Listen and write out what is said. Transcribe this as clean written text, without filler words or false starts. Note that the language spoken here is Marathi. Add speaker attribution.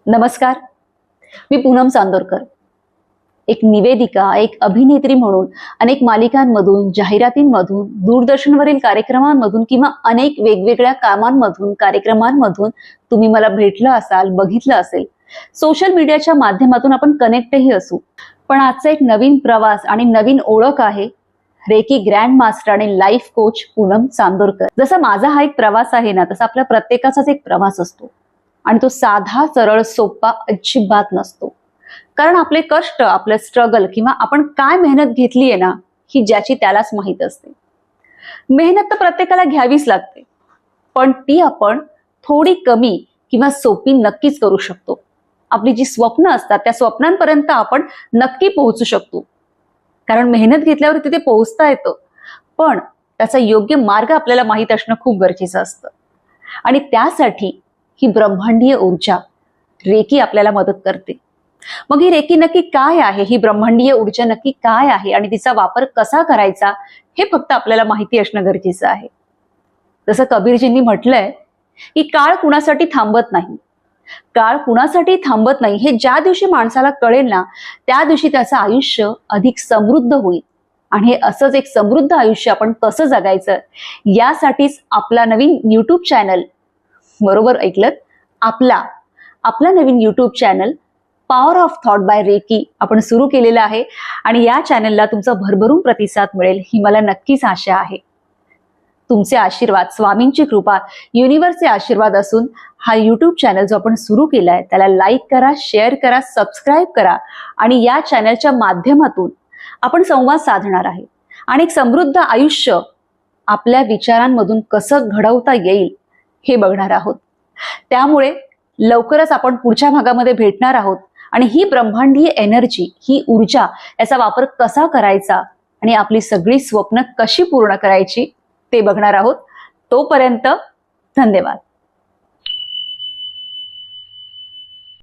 Speaker 1: नमस्कार, मी पूनम चांदोरकर. एक निवेदिका, एक अभिनेत्री म्हणून अनेक मालिकांमधून, जाहिरातींमधून, दूरदर्शनवरील कार्यक्रमांमधून किंवा अनेक वेगवेगळ्या कामांमधून, कार्यक्रमांमधून तुम्ही मला भेटलं असाल, बघितलं असेल. सोशल मीडियाच्या माध्यमातून आपण कनेक्टही असू. पण आजचा एक नवीन प्रवास आणि नवीन ओळख आहे रेकी ग्रँड मास्टर आणि लाईफ कोच पूनम चांदोरकर. जसा माझा हा एक प्रवास आहे ना, तसा आपल्या प्रत्येकाचाच एक प्रवास असतो आणि तो साधा, सरळ, सोपा अजिबात नसतो. कारण आपले कष्ट, आपलं स्ट्रगल किंवा आपण काय मेहनत घेतली आहे ना, ही ज्याची त्यालाच माहीत असते. मेहनत तर प्रत्येकाला घ्यावीच लागते, पण ती आपण थोडी कमी किंवा सोपी नक्कीच करू शकतो. आपली जी स्वप्न असतात त्या स्वप्नांपर्यंत आपण नक्की पोहोचू शकतो. कारण मेहनत घेतल्यावर तिथे पोहोचता येतं, पण त्याचा योग्य मार्ग आपल्याला माहीत असणं खूप गरजेचं असतं. आणि त्यासाठी ही ब्रह्मांडीय ऊर्जा रेकी आपल्याला मदत करते. मग ही रेकी नक्की काय आहे, ही ब्रह्मांडीय ऊर्जा नक्की काय आहे आणि तिचा वापर कसा करायचा हे फक्त आपल्याला माहिती असणं गरजेचं आहे. जसं कबीरजींनी म्हटलंय की काळ कुणासाठी थांबत नाही. काळ कुणासाठी थांबत नाही हे ज्या दिवशी माणसाला कळेल ना, त्या दिवशी त्याचं आयुष्य अधिक समृद्ध होईल. आणि हे असंच एक समृद्ध आयुष्य आपण कसं जगायचं, यासाठीच आपला नवीन युट्यूब चॅनल, बरोबर ऐकलत, आपला नवीन YouTube channel power of thought by reiki आपण सुरू केलेलं आहे. आणि या चॅनलला तुमचा भरभरून प्रतिसाद मिळेल ही मला नक्कीच आशा आहे. तुमचे आशीर्वाद, स्वामींची कृपा, युनिव्हर्सचे आशीर्वाद असून हा युट्यूब चॅनल जो आपण सुरू केलाय त्याला लाईक करा, शेअर करा, सबस्क्राईब करा. आणि या चॅनलच्या माध्यमातून आपण संवाद साधणार आहे आणि एक समृद्ध आयुष्य आपल्या विचारांमधून कसं घडवता येईल हे बघणार आहोत. त्यामुळे लवकरच आपण पुढच्या भागामध्ये भेटणार आहोत आणि ही ब्रह्मांडीय एनर्जी, ही ऊर्जा, याचा वापर कसा करायचा आणि आपली सगळी स्वप्न कशी पूर्ण करायची ते बघणार आहोत. तोपर्यंत धन्यवाद.